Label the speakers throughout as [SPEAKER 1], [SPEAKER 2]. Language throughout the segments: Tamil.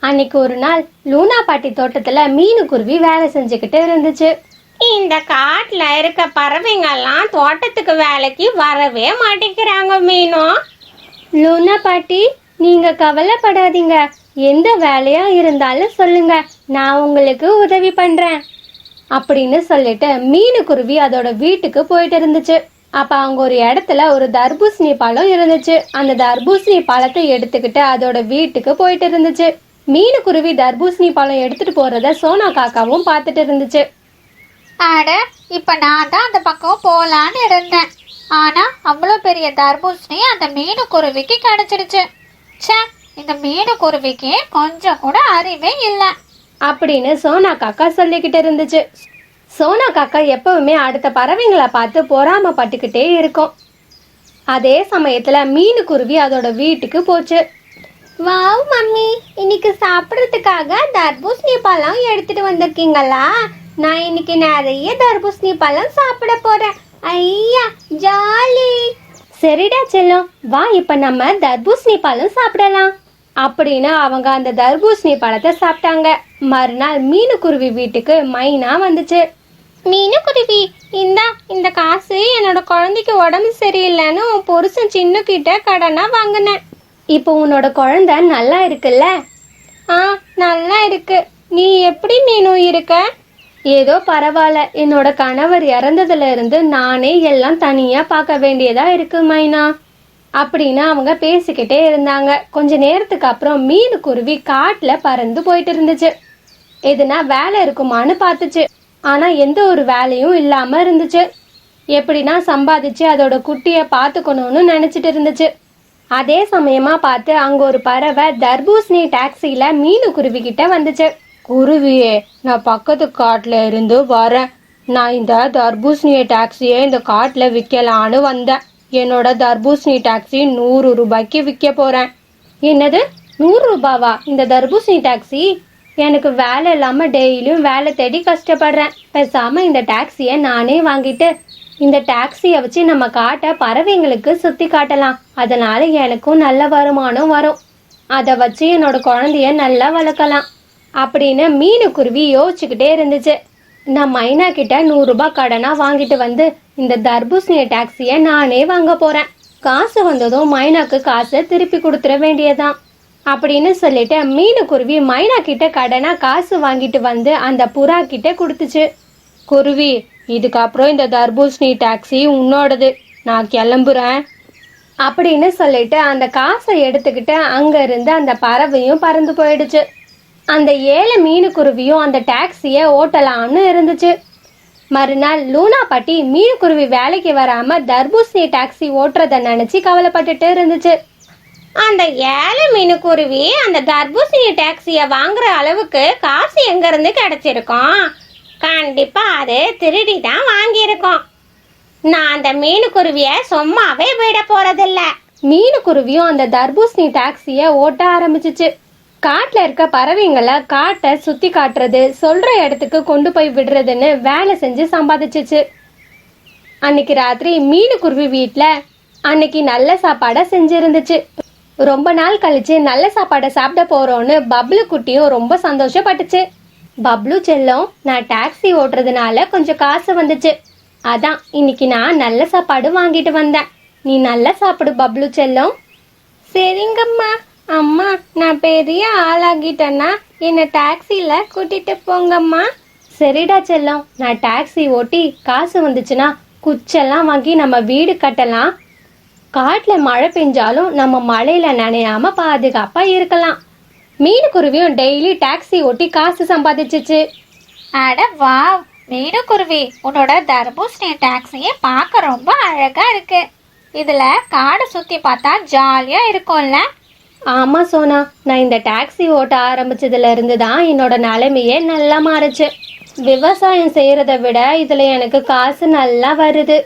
[SPEAKER 1] அன்னைக்கு ஒரு நாள் லூனா பாட்டி தோட்டத்துல மீனுக்குருவி வேலை செஞ்சுக்கிட்டு இருந்துச்சு.
[SPEAKER 2] இந்த காட்டுல இருக்க பறவைங்கெல்லாம் தோட்டத்துக்கு வேலைக்கு வரவே மாட்டேங்கிறாங்க மீனும்.
[SPEAKER 1] லூனா பாட்டி, நீங்க கவலைப்படாதீங்க. எந்த வேலையா இருந்தாலும் சொல்லுங்க, நான் உங்களுக்கு உதவி பண்றேன் அப்படின்னு சொல்லிட்டு மீனுக்குருவி அதோட வீட்டுக்கு போயிட்டு இருந்துச்சு. அப்ப அங்க ஒரு இடத்துல ஒரு தர்பூசணி பழம் இருந்துச்சு. அந்த தர்பூசணி பழத்தை எடுத்துக்கிட்டு அதோட வீட்டுக்கு போயிட்டு இருந்துச்சு. மீனுக்குருவி தர்பூசணி பழம் எடுத்துட்டு போறத சோனா காக்காவும் பார்த்துட்டு இருந்துச்சு.
[SPEAKER 3] அட, இப்ப நான் தான் அந்த பக்கம் போலான்னு இருந்தேன். ஆனா அவ்வளோ பெரிய தர்பூசணி அந்த மீனுக்குருவிக்கு கிடைச்சிடுச்சு. ச்சே, இந்த மீனுக்குருவிக்கு கொஞ்சம் கூட அறிவே இல்லை
[SPEAKER 1] அப்படின்னு சோனா காக்கா சொல்லிக்கிட்டு இருந்துச்சு. சோனா காக்கா எப்பவுமே அடுத்த பறவைங்களை பார்த்து பொறாமப்பட்டுக்கிட்டே இருக்கும். அதே சமயத்துல மீனுக்குருவி அதோட வீட்டுக்கு போச்சு. வாவ் மம்மி, இன்னைக்கு சாப்பிட்றதுக்காக தர்பூசணி பழம் எடுத்துட்டு வந்திருக்கீங்களா? நான் இன்னைக்கு நிறைய தர்பூசணி பழம் சாப்பிட போறேன். ஐயா, ஜாலி. சரிடா செல்லம், வா இப்ப நம்ம தர்பூசணி பழம் சாப்பிடலாம் அப்படின்னு அவங்க அந்த தர்பூசணி பழத்தை சாப்பிட்டாங்க. மறுநாள் மீனுக்குருவி வீட்டுக்கு மைனா வந்துச்சு.
[SPEAKER 2] மீனுக்குருவி, இந்த காசு என்னோட குழந்தைக்கு உடம்பு சரியில்லைன்னு உன் புருஷன் சின்ன கிட்ட கடனா வாங்கினேன்.
[SPEAKER 1] இப்போ உன்னோட குழந்தை நல்லா இருக்குல்ல?
[SPEAKER 2] நல்லா இருக்கு. நீ எப்படி மீனு இருக்க?
[SPEAKER 1] ஏதோ பரவாயில்ல. என்னோட கணவர் இறந்ததுல இருந்து நானே எல்லாம் தனியா பார்க்க வேண்டியதா இருக்கு மைனா அப்படின்னு அவங்க பேசிக்கிட்டே இருந்தாங்க. கொஞ்ச நேரத்துக்கு அப்புறம் மீனுக்குருவி காட்டுல பறந்து போயிட்டு இருந்துச்சு. எதுனா வேலை இருக்குமான்னு பார்த்துச்சு. ஆனா எந்த ஒரு வேலையும் இல்லாம இருந்துச்சு. எப்படின்னா சம்பாதிச்சு அதோட குட்டிய பாத்துக்கணும்னு நினைச்சிட்டு இருந்துச்சு. அதே சமயமா பார்த்து அங்க ஒரு பறவை தர்பூசணி டாக்ஸில மீனுக்குருவி கிட்ட வந்துச்சு. குருவியே, நான் பக்கத்து காட்டுல இருந்து வரேன். நான் இந்த தர்பூசணிய டாக்ஸியை இந்த காட்டுல விற்கலான்னு வந்தேன். என்னோட தர்பூசணி டாக்ஸி 100 ரூபாய்க்கு விற்க போறேன். என்னது, 100 ரூபாவா? இந்த தர்பூசணி டாக்ஸி? எனக்கு வேலை இல்லாம டெய்லியும் வேலை தேடி கஷ்டப்படுறேன். பேசாம இந்த டாக்ஸியை நானே வாங்கிட்டு இந்த டாக்ஸியை வச்சு நம்ம காட்டை பறவைங்களுக்கு சுத்தி காட்டலாம். அதனால எனக்கும் நல்ல வருமானம் வரும். அதை வச்சு என்னோட குழந்தைய நல்லா வளர்க்கலாம் அப்படின்னு மீனுக்குருவி யோசிச்சுக்கிட்டே இருந்துச்சு. நான் மைனா கிட்ட 100 ரூபாய் கடனா வாங்கிட்டு வந்து இந்த தர்பூசணிய டாக்ஸியை நானே வாங்க போறேன். காசு வந்ததும் மைனாக்கு காசை திருப்பி கொடுத்துட வேண்டியதான் அப்படின்னு சொல்லிட்டு மீனுக்குருவி மைனா கிட்ட கடனா காசு வாங்கிட்டு வந்து அந்த புறா கிட்ட கொடுத்துச்சு. குருவி, இதுக்கப்புறம் இந்த தர்பூசணி டாக்ஸி உன்னோடது. நான் கிளம்புறேன் அப்படின்னு சொல்லிட்டு அந்த காசை எடுத்துக்கிட்டு அங்க இருந்து அந்த பறவையும் பறந்து போயிடுச்சு. அந்த ஏழை மீனுக்குருவியும் அந்த டாக்ஸியை ஓட்டலாம்னு இருந்துச்சு. மறுநாள் லூனா பாட்டி மீனுக்குருவி வேலைக்கு வராம தர்பூசணி டாக்ஸி ஓட்டுறத நினைச்சு கவலைப்பட்டுட்டு இருந்துச்சு.
[SPEAKER 2] அந்த ஏழை மீனுக்குருவி அந்த தர்பூசணி டாக்ஸிய வாங்குற அளவுக்கு காசு எங்க இருந்து கிடைச்சிருக்கும்? கண்டிப்பா அது திருடி தான் வாங்கியிருக்கோம். நான் அந்த மீனுக்குருவிய சும்மாவே விட போறதில்ல.
[SPEAKER 1] மீனுக்குருவியும் அந்த தர்பூசணி டாக்ஸியை ஓட்ட ஆரம்பிச்சிச்சு. காட்டுல இருக்க பறவைங்களை காட்டை சுத்தி காட்டுறது, சொல்ற இடத்துக்கு கொண்டு போய் விடுறதுன்னு வேலை செஞ்சு சம்பாதிச்சிச்சு. அன்னைக்கு ராத்திரி மீனுக்குருவி வீட்டுல அன்னைக்கு நல்ல சாப்பாடை செஞ்சிருந்துச்சு. ரொம்ப நாள் கழிச்சு நல்ல சாப்பாடை சாப்பிட போறோம்னு பப்ளு குட்டியும் ரொம்ப சந்தோஷப்பட்டுச்சு. பப்ளு செல்லம், நான் டாக்ஸி ஓட்டுறதுனால கொஞ்சம் காசு வந்துச்சு. அதான் இன்னைக்கு நான் நல்ல சாப்பாடு வாங்கிட்டு வந்தேன். நீ நல்லா சாப்பிடு பப்ளு செல்லம்.
[SPEAKER 2] சரிங்கம்மா. அம்மா, நான் பெரிய ஆளாகிட்டேன்னா என்னை டாக்ஸில கூட்டிட்டு போங்கம்மா.
[SPEAKER 1] சரிடா செல்லம், நான் டாக்ஸி ஓட்டி காசு வந்துச்சுன்னா குச்செல்லாம் வாங்கி நம்ம வீடு கட்டலாம். காட்டுல மழை பெஞ்சாலும் நம்ம மழையில நனையாம பாதுகாப்பா இருக்கலாம். மீனுக்குருவியும் டெய்லி டாக்ஸி ஓட்டி காசு சம்பாதிச்சிச்சு.
[SPEAKER 3] அட வாவ், மீனுக்குருவி, உன்னோட தர்பூசணி டாக்ஸியே பார்க்க ரொம்ப அழகா இருக்கு. இதுல காடை சுத்தி பார்த்தா ஜாலியா இருக்கும்ல?
[SPEAKER 1] ஆமா சோனா, நான் இந்த டாக்ஸி ஓட்ட ஆரம்பிச்சதுல இருந்து தான் என்னோட நிலைமையே நல்லா மாறுச்சு. விவசாயம் செய்யறத விட இதுல எனக்கு காசு நல்லா வருது.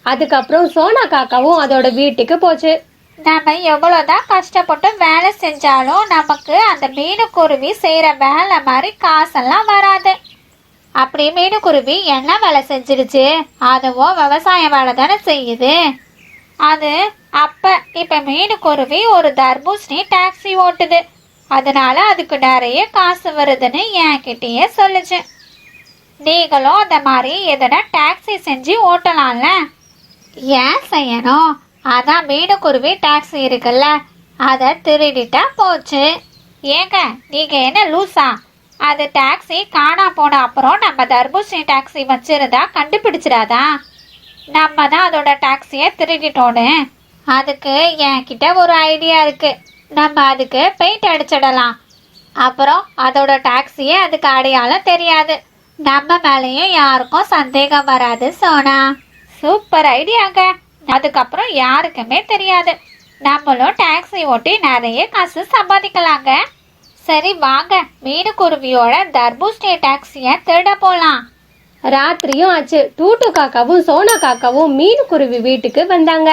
[SPEAKER 1] அதுக்கப்புறம் சோனா காக்காவும் அதோட வீட்டுக்கு போச்சு.
[SPEAKER 3] நம்ம எவ்வளோதான் கஷ்டப்பட்டு வேலை செஞ்சாலும் நமக்கு அந்த மீனுக்குருவி செய்யற வேலை மாதிரி காசெல்லாம் வராது. அப்படி மீனுக்குருவி என்ன வேலை செஞ்சிருச்சு? அதுவும் விவசாய வேலை தானே செய்யுது. அது இப்ப மீனுக்குருவி ஒரு தர்பூசணி டாக்ஸி ஓட்டுது. அதனால அதுக்கு நிறைய காசு வருதுன்னு என்கிட்டயே சொல்லுச்சு. நீங்களும் அந்த மாதிரி எதனா டாக்ஸி செஞ்சு ஓட்டலாம்ல. ஏன் செய்யணும்? அதான் மீனுக்குருவி டாக்ஸி இருக்குல்ல, அதை திருடிட்டா போச்சு. ஏங்க நீங்க என்ன லூசா? அது டாக்ஸி காணா போன அப்புறம் நம்ம தர்பூசணி டாக்ஸி வச்சிருந்தா கண்டுபிடிச்சிடாதா? நம்ம தான் அதோட டாக்ஸியை திருடிட்டோன்னு. அதுக்கு என்கிட்ட ஒரு ஐடியா இருக்கு. நம்ம அதுக்கு பெயிண்ட் அடிச்சிடலாம். அப்புறம் அதோட டாக்ஸியே அதுக்கு அடையாளம் தெரியாது. நம்ம மேலேயும் யாருக்கும் சந்தேகம் வராது சோனா. சூப்பர் ஐடியாங்க. அதுக்கப்புறம் யாருக்குமே தெரியாது. நம்மளும் டாக்ஸி ஓட்டி நிறைய காசு சம்பாதிக்கலாங்க. சரி வாங்க, மீனுக்குருவியோட தர்பூசணி டாக்ஸியை திருட போலாம்.
[SPEAKER 1] ராத்திரியும் ஆச்சு. டூட்டு காக்காவும் சோனா காக்காவும் மீனுக்குருவி வீட்டுக்கு வந்தாங்க.